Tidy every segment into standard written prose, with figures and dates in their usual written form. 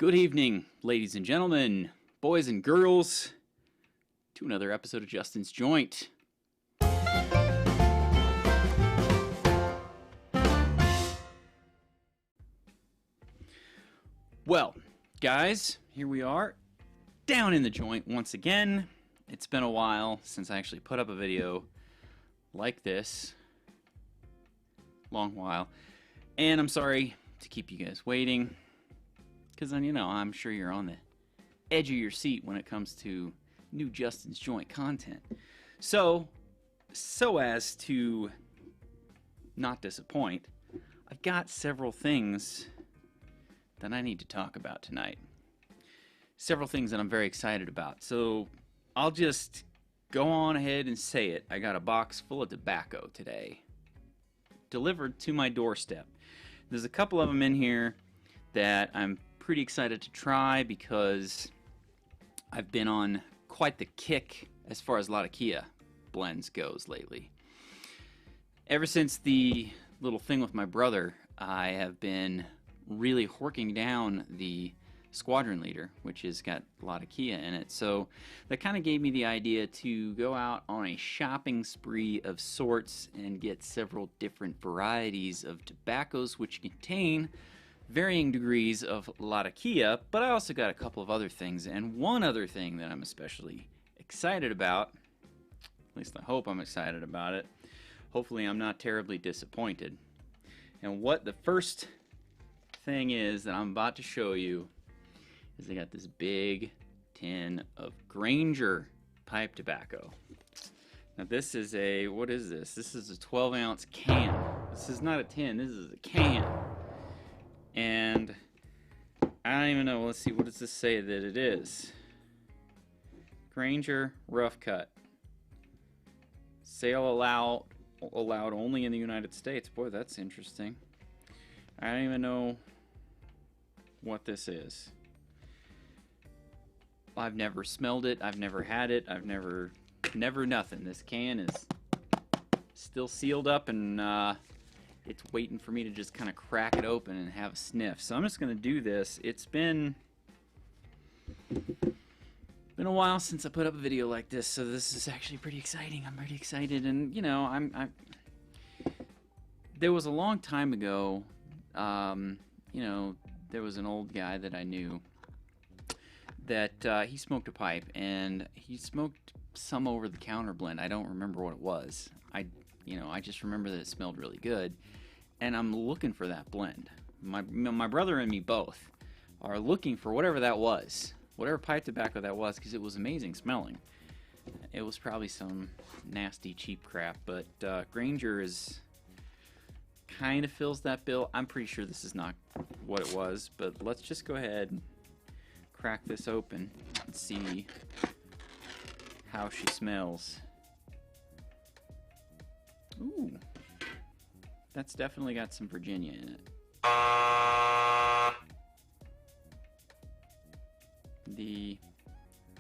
Good evening, ladies and gentlemen, boys and girls, to another episode of Justin's Joint. Well, guys, here we are, down in the joint once again. It's been a while since I actually put up a video like this. Long while. And I'm sorry to keep you guys waiting. Because, I'm sure you're on the edge of your seat when it comes to new Justin's Joint content. So as to not disappoint, I've got several things that I need to talk about tonight. Several things that I'm very excited about. So I'll just go on ahead and say it. I got a box full of tobacco today, delivered to my doorstep. There's a couple of them in here that I'm pretty excited to try because I've been on quite the kick as far as Latakia blends goes lately. Ever since the little thing with my brother, I have been really horking down the Squadron Leader, which has got Latakia in it. So that kind of gave me the idea to go out on a shopping spree of sorts and get several different varieties of tobaccos which contain varying degrees of Latakia, but I also got a couple of other things, and one other thing that I'm especially excited about, at least I hope I'm excited about it, hopefully I'm not terribly disappointed. And what the first thing is that I'm about to show you is I got this big tin of Grainger pipe tobacco. Now this is what is this? This is a 12-ounce can. This is not a tin, this is a can. And I don't even know, let's see, what does this say that it is? Grainger Rough Cut. Sale allowed only in the United States. Boy, that's interesting. I don't even know what this is. I've never smelled it, I've never had it, I've never nothing. This can is still sealed up and it's waiting for me to just kind of crack it open and have a sniff. So I'm just going to do this. It's been a while since I put up a video like this, so this is actually pretty exciting. I'm pretty excited, and there was a long time ago, there was an old guy that I knew that he smoked a pipe, and he smoked some over-the-counter blend. I don't remember what it was. I just remember that it smelled really good, and I'm looking for that blend. My brother and me both are looking for whatever that was, whatever pipe tobacco that was, because it was amazing smelling. It was probably some nasty cheap crap, but Grainger kind of fills that bill. I'm pretty sure this is not what it was, but let's just go ahead and crack this open and see how she smells. Ooh, that's definitely got some Virginia in it. The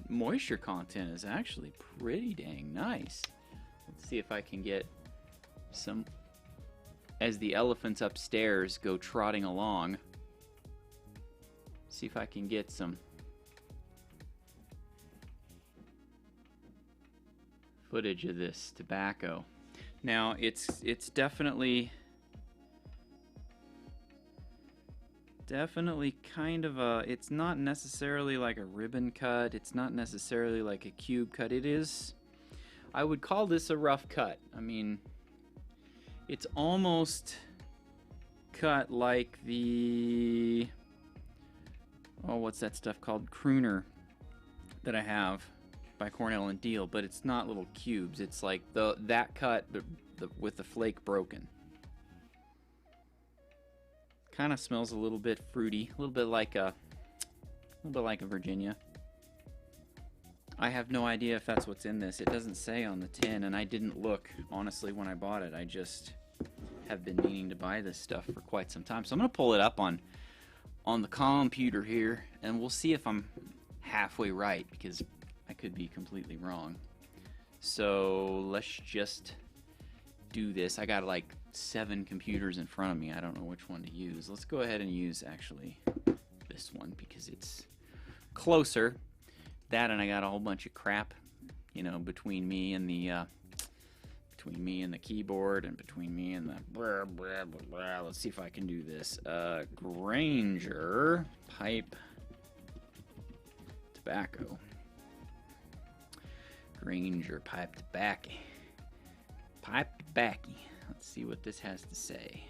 moisture content is actually pretty dang nice. Let's see if I can get some, as the elephants upstairs go trotting along, see if I can get some footage of this tobacco. Now it's definitely kind of it's not necessarily like a ribbon cut, it's not necessarily like a cube cut. I would call this a rough cut. I mean, it's almost cut like what's that stuff called? Crooner that I have by Cornell and Deal, but it's not little cubes. It's like that cut with the flake broken. Kind of smells a little bit fruity, a little bit like a Virginia. I have no idea if that's what's in this. It doesn't say on the tin, and I didn't look honestly when I bought it. I just have been meaning to buy this stuff for quite some time. So I'm gonna pull it up on the computer here, and we'll see if I'm halfway right, because I could be completely wrong. So let's just do this. I got like 7 computers in front of me. I don't know which one to use. Let's go ahead and use actually this this one because it's closer. That, and I got a whole bunch of crap, you know, between me and the keyboard, and between me and the blah, blah, blah, blah. Let's see if I can do this. Grainger pipe tobacco. Grainger pipe tobacco. Pipe tobacco. Let's see what this has to say.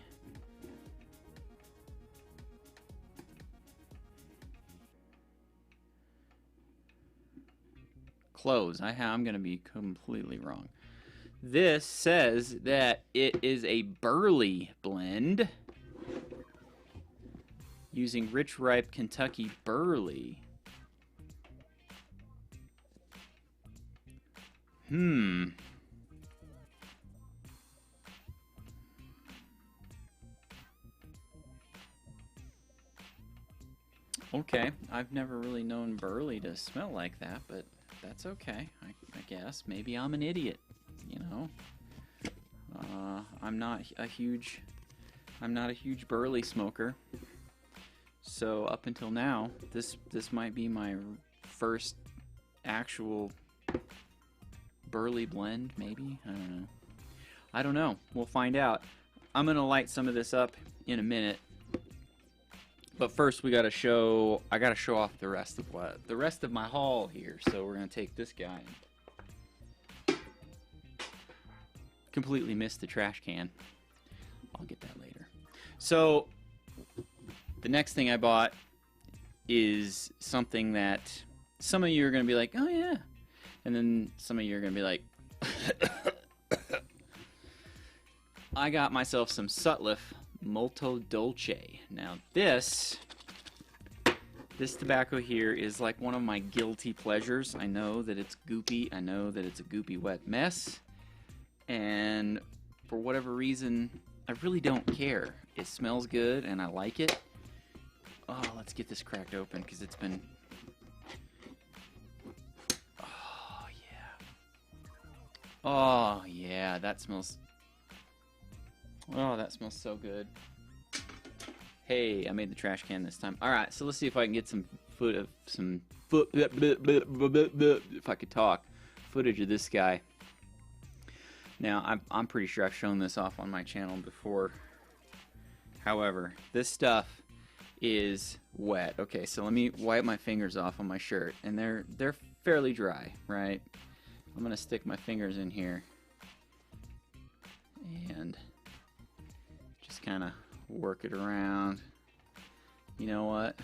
Close. I'm going to be completely wrong. This says that it is a burley blend using rich, ripe Kentucky burley. Okay, I've never really known burley to smell like that, but that's okay. I guess maybe I'm an idiot, you know. I'm not a huge burley smoker. So up until now, this might be my first actual burley blend, maybe. I don't know. We'll find out. I'm gonna light some of this up in a minute. But first, I gotta show off the rest of my haul here. So we're gonna take this guy. Completely missed the trash can. I'll get that later. So the next thing I bought is something that some of you are gonna be like, oh yeah, and then some of you are gonna be like, I got myself some Sutliff Dolce. Now this tobacco here is like one of my guilty pleasures. I know that it's goopy. I know that it's a goopy wet mess. And for whatever reason, I really don't care. It smells good and I like it. Oh, let's get this cracked open because it's been... Oh, yeah. Oh, yeah, that smells... Oh, that smells so good. Hey, I made the trash can this time. All right, so let's see if I can get if I could talk, footage of this guy. Now, I'm pretty sure I've shown this off on my channel before. However, this stuff is wet. Okay, so let me wipe my fingers off on my shirt, and they're fairly dry, right? I'm gonna stick my fingers in here and just kind of work it around. You know what?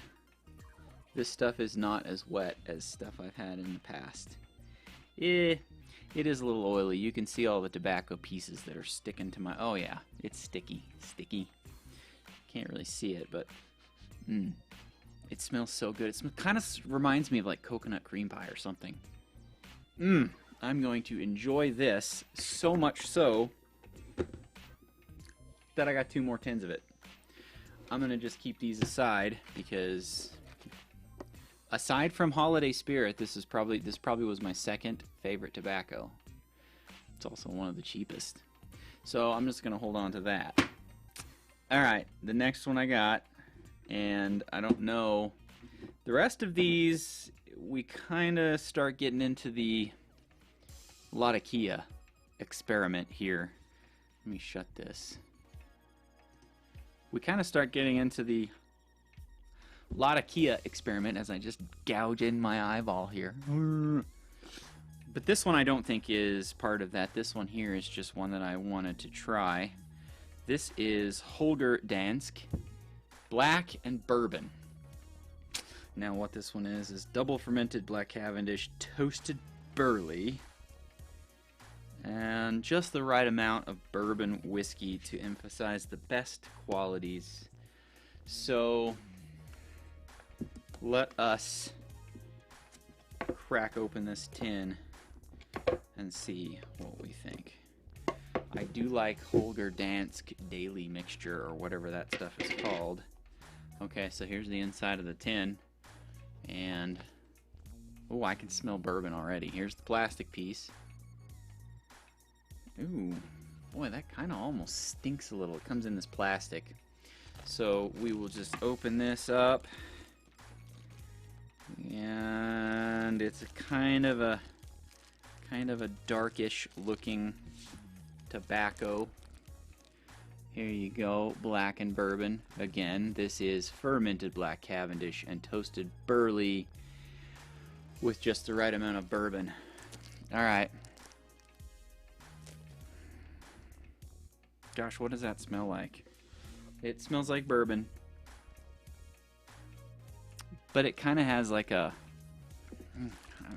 This stuff is not as wet as stuff I've had in the past. It is a little oily. You can see all the tobacco pieces that are sticking to my... Oh yeah, it's sticky. Can't really see it, but it smells so good. It kind of reminds me of like coconut cream pie or something. I'm going to enjoy this so much so that I got 2 more tins of it. I'm gonna just keep these aside because aside from Holiday Spirit, this probably was my second favorite tobacco. It's also one of the cheapest. So I'm just gonna hold on to that. Alright, the next one I got, and I don't know, the rest of these we kinda start getting into the Latakia experiment here. Let me shut this. We kind of start getting into the Latakia experiment as I just gouge in my eyeball here. But this one I don't think is part of that. This one here is just one that I wanted to try. This is Holger Dansk Black and Bourbon. Now what this one is double fermented Black Cavendish toasted burley and just the right amount of bourbon whiskey to emphasize the best qualities. So let us crack open this tin and see what we think. I do like Holger Dansk Daily Mixture or whatever that stuff is called. Okay, so here's the inside of the tin, and oh, I can smell bourbon already. Here's the plastic piece. Ooh, boy, that kind of almost stinks a little. It comes in this plastic. So we will just open this up And it's a kind of a darkish looking tobacco. Here you go, black and bourbon. Again, this is fermented black Cavendish and toasted burley with just the right amount of bourbon. All right. Gosh, what does that smell like? It smells like bourbon. But it kind of has like a...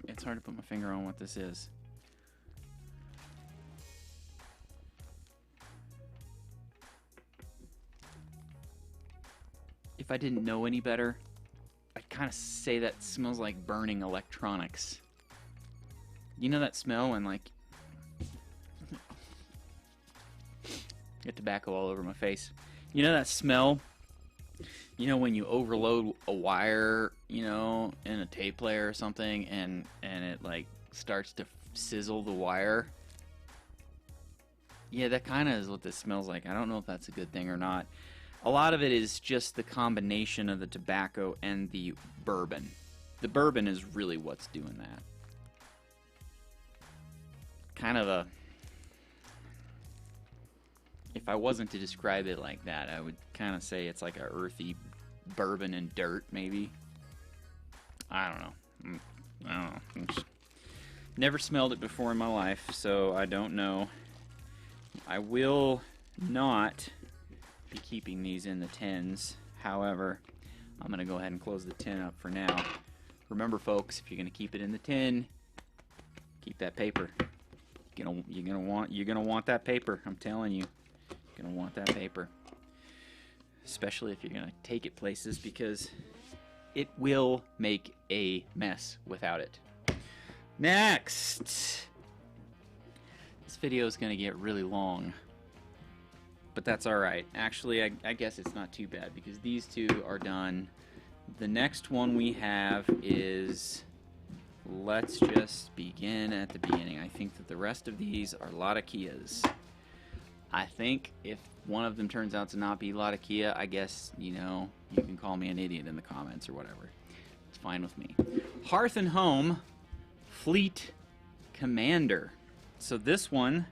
It's hard to put my finger on what this is. If I didn't know any better, I'd kind of say that smells like burning electronics. You know that smell when, like... Get tobacco all over my face. You know that smell? You know when you overload a wire, you know, in a tape player or something, and it like starts to sizzle the wire? Yeah, that kind of is what this smells like. I don't know if that's a good thing or not. A lot of it is just the combination of the tobacco and the bourbon. The bourbon is really what's doing that. Kind of a... If I wasn't to describe it like that, I would kind of say it's like a earthy bourbon and dirt, maybe. I don't know. Never smelled it before in my life, so I don't know. I will not be keeping these in the tins. However, I'm going to go ahead and close the tin up for now. Remember, folks, if you're going to keep it in the tin, keep that paper. You're gonna want that paper. I'm telling you. Gonna want that paper, especially if you're gonna take it places, because it will make a mess without it. Next, this video is gonna get really long, but that's all right. Actually, I guess it's not too bad because these two are done. The next one we have is, let's just begin at the beginning. I think that the rest of these are Latakias. I think if one of them turns out to not be Latakia, I guess, you know, you can call me an idiot in the comments or whatever. It's fine with me. Hearth and Home Fleet Commander. So this one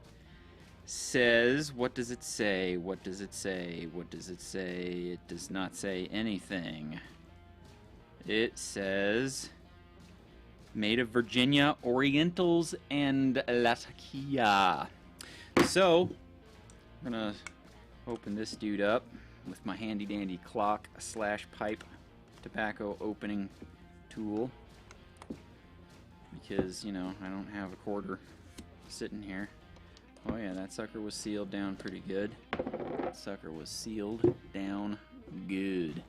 says, what does it say? What does it say? What does it say? It does not say anything. It says, made of Virginia Orientals and Latakia. So, I'm gonna open this dude up with my handy dandy clock / pipe tobacco opening tool, because, you know, I don't have a quarter sitting here. Oh yeah, that sucker was sealed down pretty good. That sucker was sealed down good.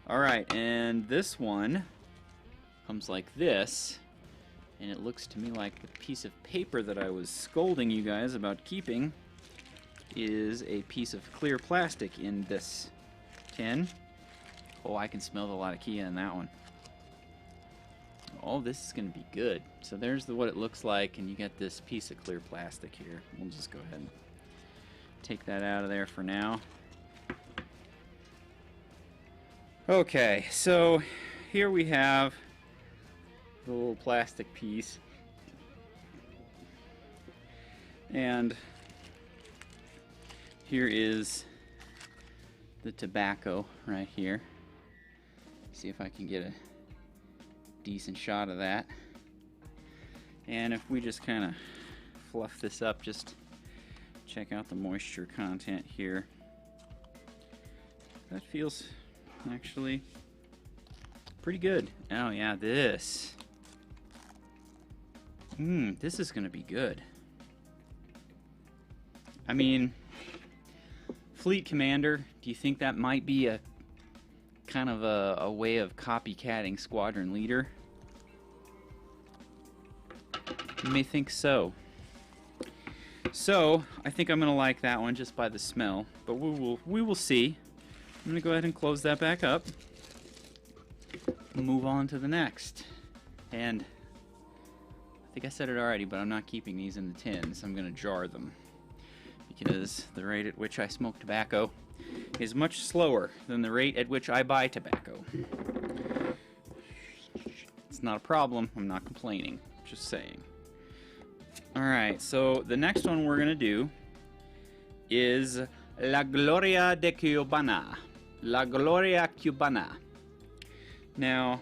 Alright, and this one comes like this, and it looks to me like the piece of paper that I was scolding you guys about keeping is a piece of clear plastic in this tin. Oh, I can smell the Latakia in that one. Oh, this is going to be good. So there's what it looks like, and you get this piece of clear plastic here. We'll just go ahead and take that out of there for now. Okay, so here we have the little plastic piece, and here is the tobacco right here. See if I can get a decent shot of that. And if we just kind of fluff this up, just check out the moisture content here. That feels actually pretty good. Oh yeah, this. This is gonna be good. I mean, Fleet Commander, do you think that might be a kind of a way of copycatting Squadron Leader? You may think so. So, I think I'm gonna like that one just by the smell, but we will see. I'm gonna go ahead and close that back up. Move on to the next. And I think I said it already, but I'm not keeping these in the tins. I'm gonna jar them, because the rate at which I smoke tobacco is much slower than the rate at which I buy tobacco. It's not a problem. I'm not complaining. Just saying. Alright, so the next one we're going to do is La Gloria de Cubana. La Gloria Cubana. Now,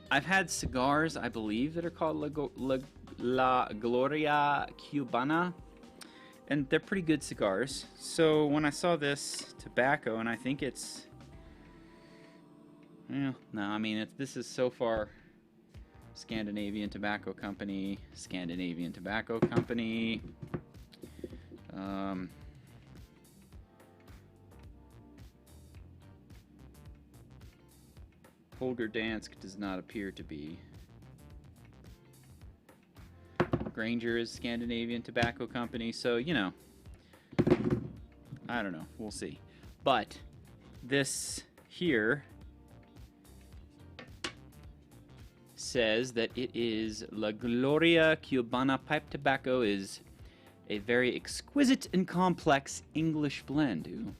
I've had cigars, I believe, that are called La Gloria Cubana, and they're pretty good cigars. So when I saw this tobacco, and I think it's... Well, no, I mean, this is so far Scandinavian Tobacco Company, Scandinavian Tobacco Company. Holger Dansk does not appear to be. Grainger is Scandinavian Tobacco Company, so, you know, I don't know. We'll see. But this here says that it is La Gloria Cubana pipe tobacco is a very exquisite and complex English blend. Ooh.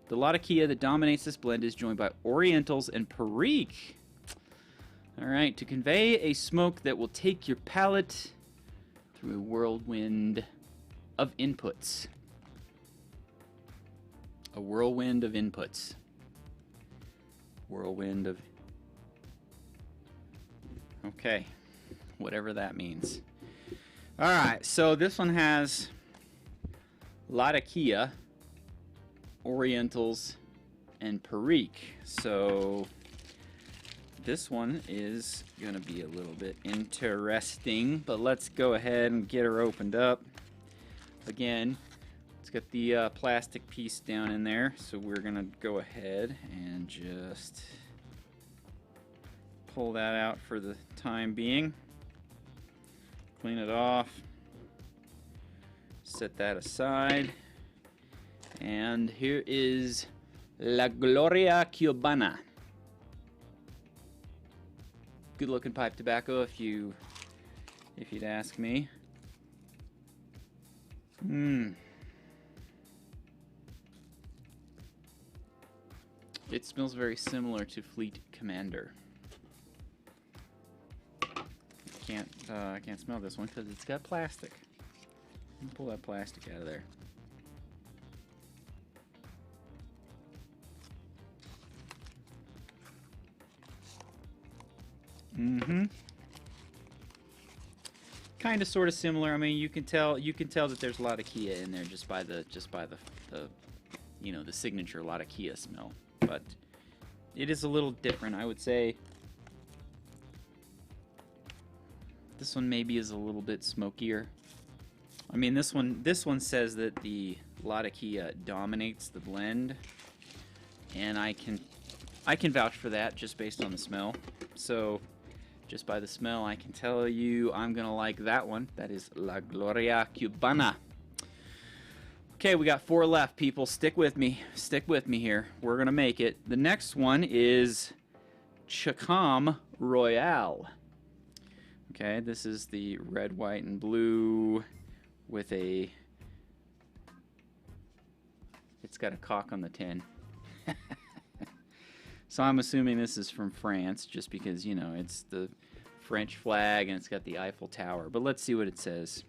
The Latakia that dominates this blend is joined by Orientals and Perique. All right, to convey a smoke that will take your palate through a whirlwind of inputs. A whirlwind of inputs. Whirlwind of... Okay, whatever that means. All right, so this one has Latakia, Orientals, and Perique. So this one is going to be a little bit interesting, but let's go ahead and get her opened up. Again, let's get the plastic piece down in there. So we're going to go ahead and just pull that out for the time being. Clean it off. Set that aside. And here is La Gloria Cubana. Good looking pipe tobacco if you'd ask me. It smells very similar to Fleet Commander. I can't smell this one because it's got plastic. Let me pull that plastic out of there. Kind of sort of similar. I mean, you can tell that there's a lot of Kia in there just by the you know, the signature Latakia smell. But it is a little different, I would say. This one maybe is a little bit smokier. I mean, this one says that the Latakia dominates the blend, and I can vouch for that just based on the smell. So just by the smell, I can tell you I'm gonna like that one. That is La Gloria Cubana. Okay, we got 4 left, people. Stick with me. Stick with me here. We're gonna make it. The next one is Chacon Royale. Okay, this is the red, white, and blue with a... It's got a cock on the tin. So I'm assuming this is from France, just because, you know, it's the French flag and it's got the Eiffel Tower. But let's see what it says.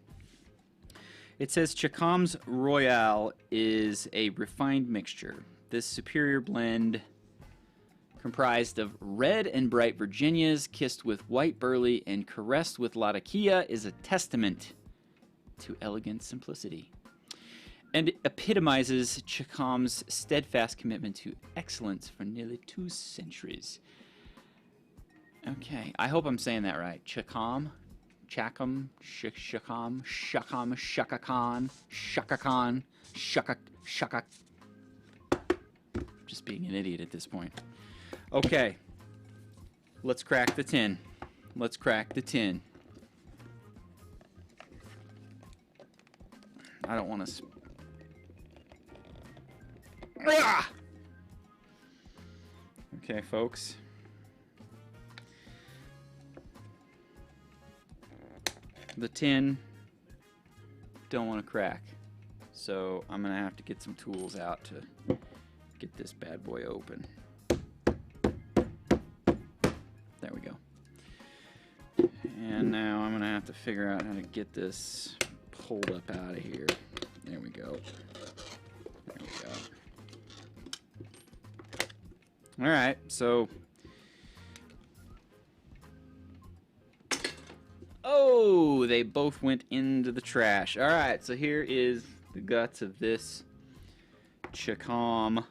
It says Chacon Royale is a refined mixture. This superior blend, comprised of red and bright Virginias, kissed with white burley and caressed with Latakia, is a testament to elegant simplicity, and epitomizes Chacon's steadfast commitment to excellence for nearly 2 centuries. Okay, I hope I'm saying that right. Chacon, Chacon, Chacon, Chacon, Chacon, Chacon, Chacon. Just being an idiot at this point. Okay, let's crack the tin. Let's crack the tin. I don't want to... Okay, folks. The tin don't want to crack, so I'm gonna have to get some tools out to get this bad boy open. There we go. And now I'm gonna have to figure out how to get this pulled up out of here. There we go. There we go. Alright, so... Oh, they both went into the trash. Alright, so here is the guts of this Chacon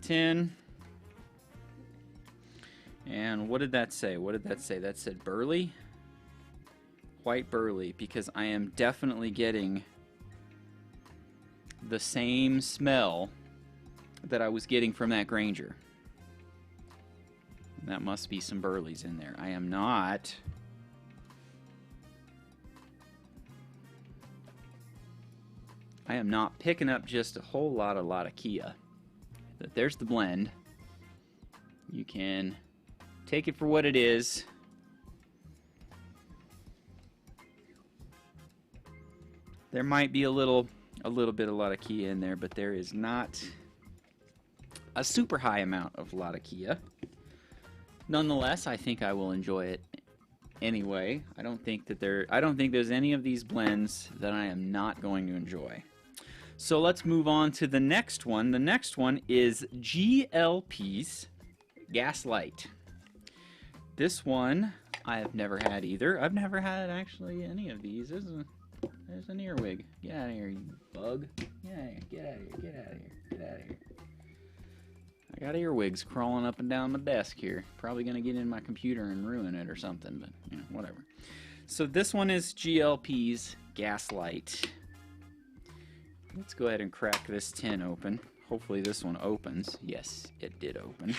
tin. And what did that say? What did that say? That said burley? White burley, because I am definitely getting the same smell that I was getting from that Grainger. That must be some burleys in there. I am not picking up just a whole lot of Latakia. But there's the blend. You can take it for what it is. There might be a little bit of Latakia in there, but there is not a super high amount of Latakia. Nonetheless, I think I will enjoy it anyway. I don't think there's any of these blends that I am not going to enjoy. So let's move on to the next one. The next one is GLP's Gaslight. This one I have never had either. I've never had actually any of these. There's an earwig. Get out of here, you bug. Get out of here. Get out of here. Get out of here. Get out of here. I got earwigs crawling up and down my desk here. Probably going to get in my computer and ruin it or something, but you know, whatever. So this one is GLP's Gaslight. Let's go ahead and crack this tin open. Hopefully this one opens. Yes, it did open.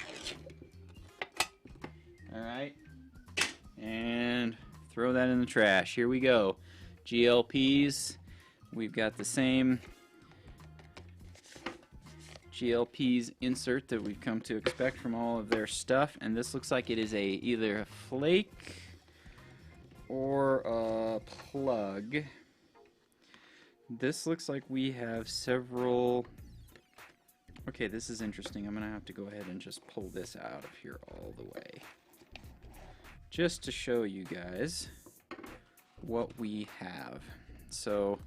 Alright. And throw that in the trash. Here we go. GLP's. We've got the same GLP's insert that we've come to expect from all of their stuff, and this looks like it is either a flake or a plug. This looks like we have several... Okay, this is interesting. I'm gonna have to go ahead and just pull this out of here all the way, just to show you guys what we have. So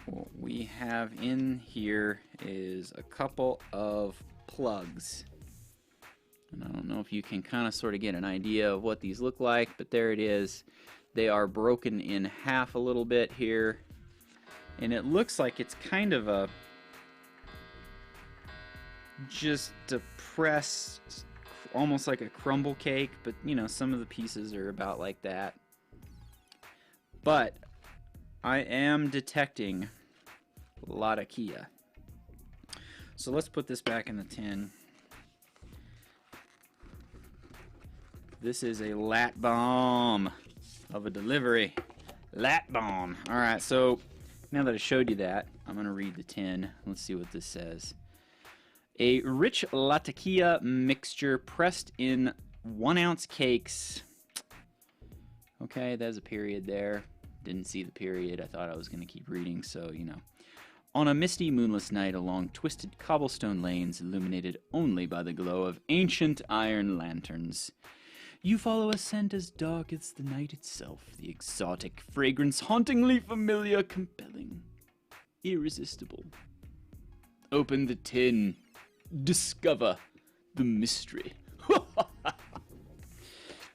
what we have in here is a couple of plugs. And I don't know if you can kind of sort of get an idea of what these look like, but there it is. They are broken in half a little bit here. And it looks like it's kind of a just depressed, almost like a crumble cake, but you know, some of the pieces are about like that. But I am detecting Latakia. So let's put this back in the tin. This is a lat bomb of a delivery. Lat bomb. Alright, so now that I showed you that, I'm going to read the tin. Let's see what this says. A rich Latakia mixture pressed in 1 ounce cakes. Okay, there's a period there. Didn't see the period. I thought I was going to keep reading, so, you know. On a misty, moonless night along twisted cobblestone lanes illuminated only by the glow of ancient iron lanterns, you follow a scent as dark as the night itself, the exotic fragrance hauntingly familiar, compelling, irresistible. Open the tin. Discover the mystery.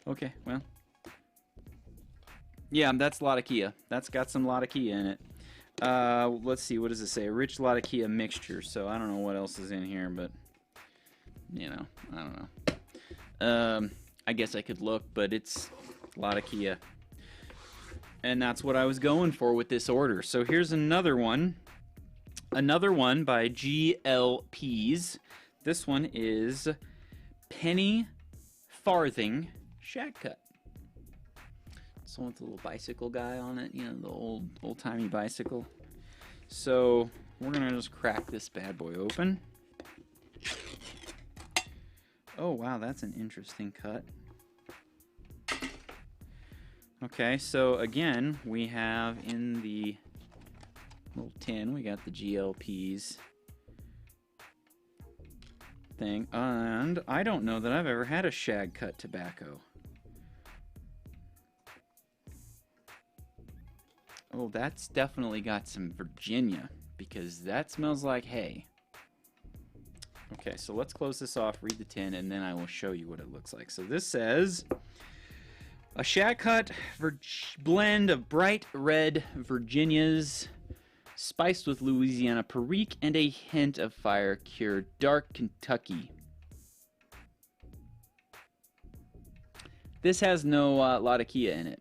Okay, well. Yeah, that's Latakia. That's got some Latakia in it. Let's see, what does it say? A rich Latakia mixture. So I don't know what else is in here, but, you know, I don't know. I guess I could look, but it's Latakia. And that's what I was going for with this order. So here's another one. Another one by GLP's. This one is Penny Farthing Shag Cut. This one with the little bicycle guy on it, you know, the old-timey bicycle. So we're gonna just crack this bad boy open. Oh wow, that's an interesting cut. Okay, so again, we have in the little tin, we got the GLP's thing. And I don't know that I've ever had a shag cut tobacco. Oh, that's definitely got some Virginia, because that smells like hay. Okay, so let's close this off, read the tin, and then I will show you what it looks like. So this says, a shag cut blend of bright red Virginias, spiced with Louisiana Perique and a hint of fire-cured dark Kentucky. This has no Latakia in it.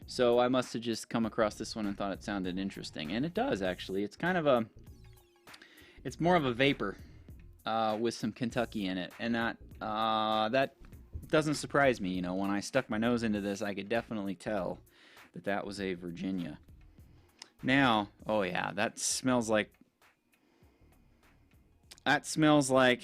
So I must have just come across this one and thought it sounded interesting. And it does, actually. It's kind of a... It's more of a vapor with some Kentucky in it. And that doesn't surprise me. You know, when I stuck my nose into this, I could definitely tell that that was a Virginia. Now, oh yeah, that smells like... That smells like...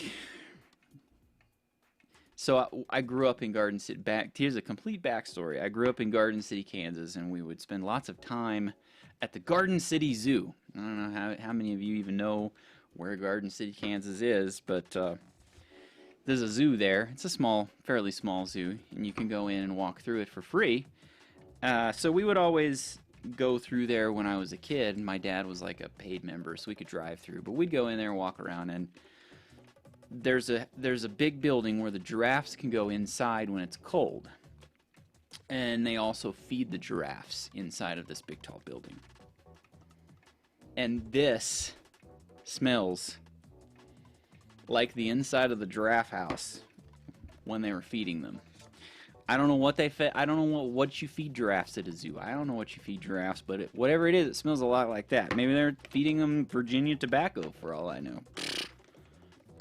So I grew up in Garden City. Here's a complete backstory. I grew up in Garden City, Kansas, and we would spend lots of time at the Garden City Zoo. I don't know how many of you even know where Garden City, Kansas is, but there's a zoo there. It's a small, fairly small zoo, and you can go in and walk through it for free. So we would always go through there when I was a kid. My dad was like a paid member, so we could drive through. But we'd go in there and walk around, and there's a big building where the giraffes can go inside when it's cold. And they also feed the giraffes inside of this big tall building. And this smells like the inside of the giraffe house when they were feeding them. I don't know what they fed. I don't know what you feed giraffes at a zoo. I don't know what you feed giraffes, but whatever it is, it smells a lot like that. Maybe they're feeding them Virginia tobacco for all I know.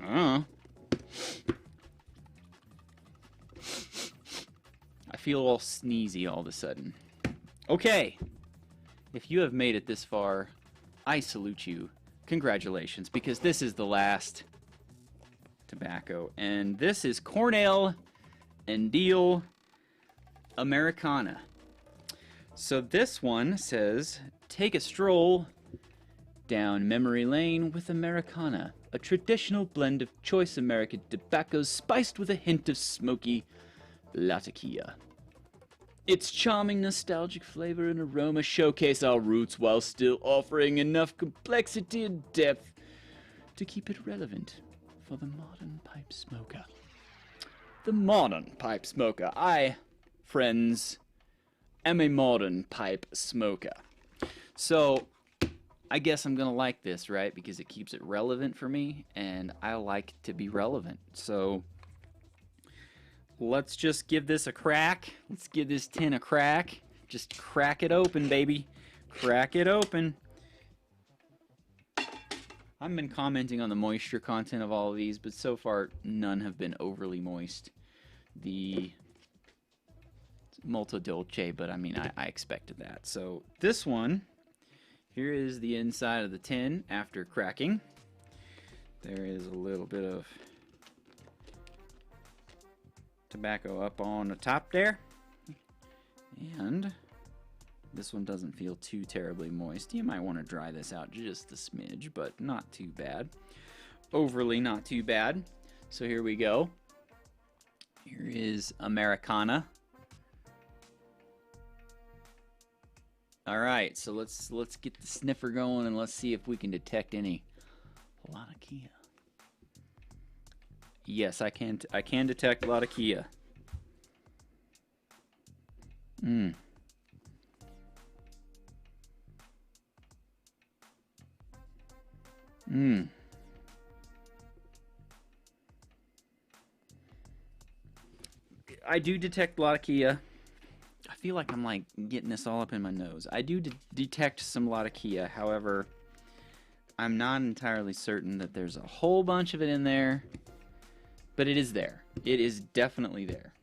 I don't know. I feel all sneezy all of a sudden. Okay. If you have made it this far, I salute you. Congratulations, because this is the last tobacco. And this is Cornell and Deal Americana. So this one says, take a stroll down memory lane with Americana, a traditional blend of choice American tobaccos spiced with a hint of smoky Latakia. Its charming nostalgic flavor and aroma showcase our roots while still offering enough complexity and depth to keep it relevant for the modern pipe smoker. The modern pipe smoker. I, friends, am a modern pipe smoker. So I guess I'm gonna like this, right? Because it keeps it relevant for me, and I like to be relevant. So let's just give this a crack. Let's give this tin a crack. Just crack it open, baby. Crack it open. I've been commenting on the moisture content of all of these, but so far none have been overly moist. The Molto Dolce, but I mean, I expected that. So this one, here is the inside of the tin after cracking. There is a little bit of tobacco up on the top there. And this one doesn't feel too terribly moist. You might want to dry this out just a smidge, but not too bad. Overly not too bad. So here we go. Here is Americana. All right, so let's get the sniffer going and let's see if we can detect any Latakia. Yes, I can detect Latakia. I do detect Latakia. I feel like I'm like getting this all up in my nose. I do detect some Latakia. However, I'm not entirely certain that there's a whole bunch of it in there, but it is there. It is definitely there.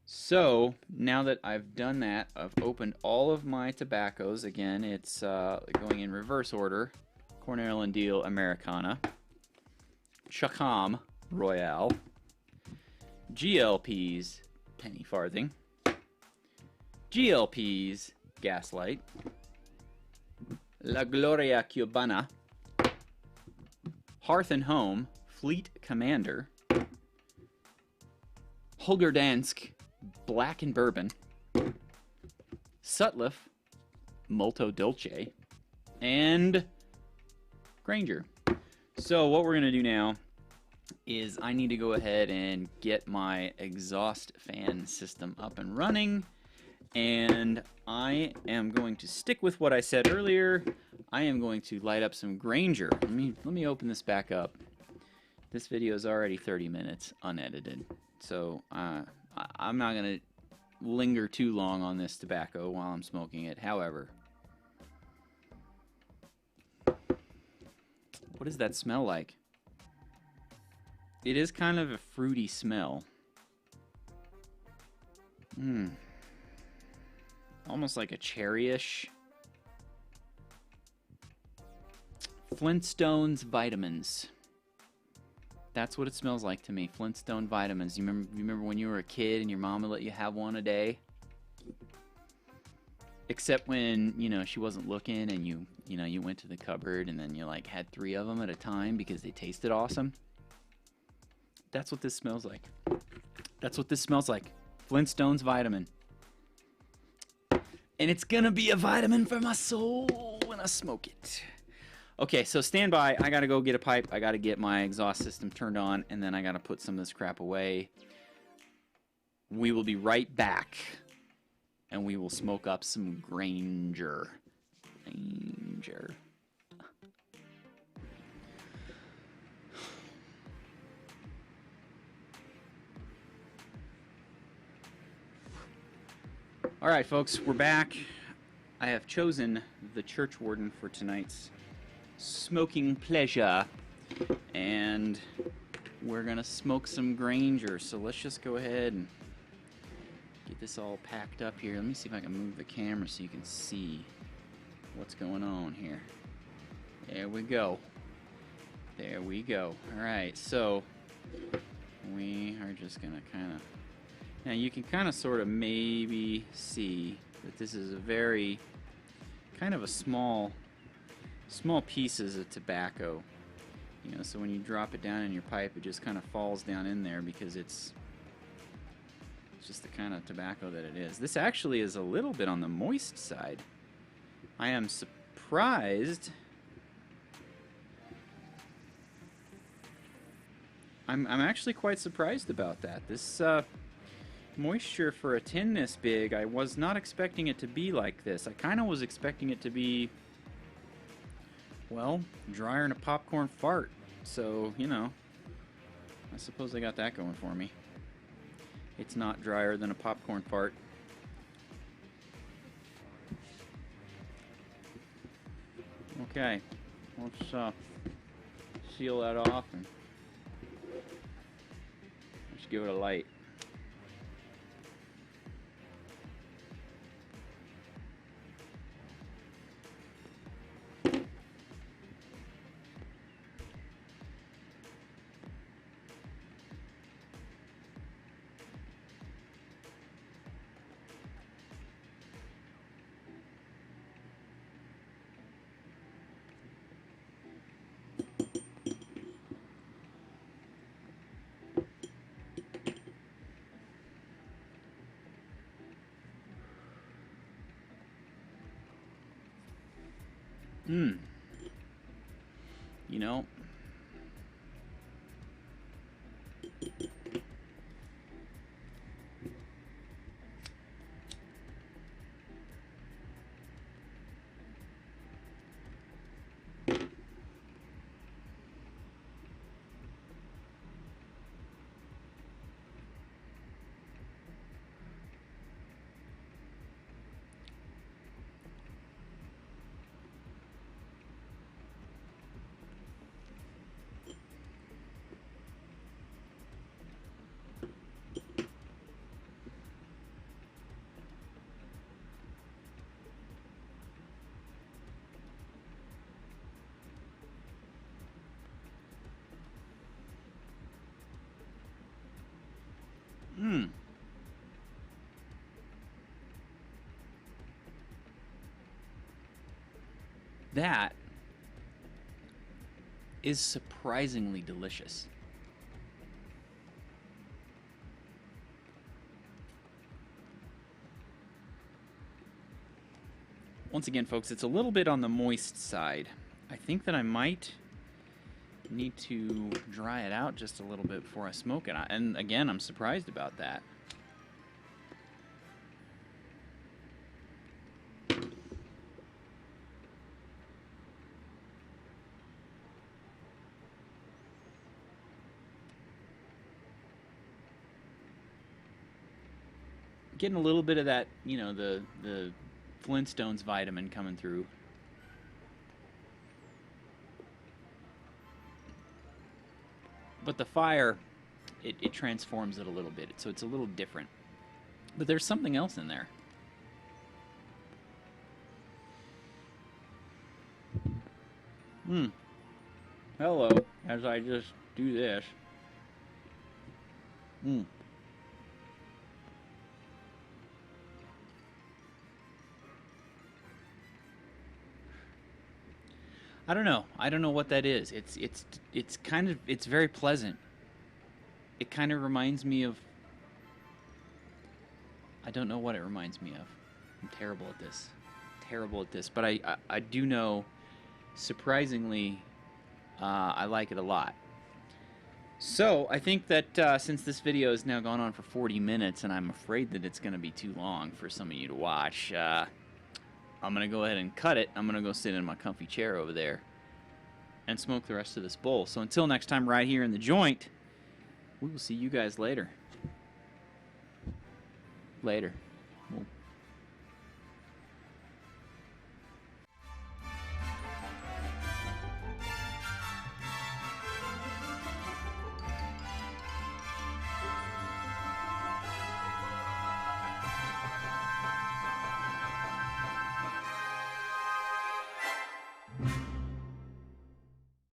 So now that I've done that, I've opened all of my tobaccos. Again, it's going in reverse order. Cornell and Deal Americana, Chacon Royale, GLP's Penny Farthing, GLP's Gaslight, La Gloria Cubana, Hearth and Home Fleet Commander, Holgerdansk Black and Bourbon, Sutliff Molto Dolce, and Grainger. So what we're going to do now is I need to go ahead and get my exhaust fan system up and running, and I am going to stick with what I said earlier. I am going to light up some Grainger. Let me open this back up. This video is already 30 minutes unedited, so I'm not going to linger too long on this tobacco while I'm smoking it. However, what does that smell like? It is kind of a fruity smell. Almost like a cherryish. Flintstones vitamins. That's what it smells like to me. Flintstone vitamins. You remember when you were a kid and your mom would let you have one a day? Except when, you know, she wasn't looking and you went to the cupboard and then you like had 3 of them at a time because they tasted awesome. That's what this smells like. That's what this smells like. Flintstones vitamin. And it's gonna be a vitamin for my soul when I smoke it. Okay, so stand by. I gotta go get a pipe. I gotta get my exhaust system turned on, and then I gotta put some of this crap away. We will be right back, and we will smoke up some Grainger. Grainger. All right, folks, we're back. I have chosen the Churchwarden for tonight's smoking pleasure, and we're gonna smoke some Grainger. So let's just go ahead and get this all packed up here. Let me see if I can move the camera so you can see what's going on here. There we go. There we go. All right, so we are just gonna kind of, now you can kind of sort of maybe see that this is a very kind of a small pieces of tobacco, you know, so when you drop it down in your pipe it just kind of falls down in there because it's just the kind of tobacco that it is. This actually is a little bit on the moist side. I am surprised. I'm actually quite surprised about that. This moisture for a tin this big, I was not expecting it to be like this. I kind of was expecting it to be, well, drier than a popcorn fart. So, you know, I suppose I got that going for me. It's not drier than a popcorn fart. Okay, let's seal that off and let's give it a light. You know, that is surprisingly delicious. Once again, folks, it's a little bit on the moist side. I think that I might need to dry it out just a little bit before I smoke it. And again, I'm surprised about that. Getting a little bit of that, you know, the Flintstones vitamin coming through. But the fire, it transforms it a little bit, so it's a little different. But there's something else in there. Hello, as I just do this. I don't know. I don't know what that is. It's kind of, it's very pleasant. It kind of reminds me of, I don't know what it reminds me of. I'm terrible at this. Terrible at this. But I do know, surprisingly, I like it a lot. So I think that since this video has now gone on for 40 minutes, and I'm afraid that it's going to be too long for some of you to watch, I'm going to go ahead and cut it. I'm going to go sit in my comfy chair over there and smoke the rest of this bowl. So until next time right here in the joint, we will see you guys later. Later.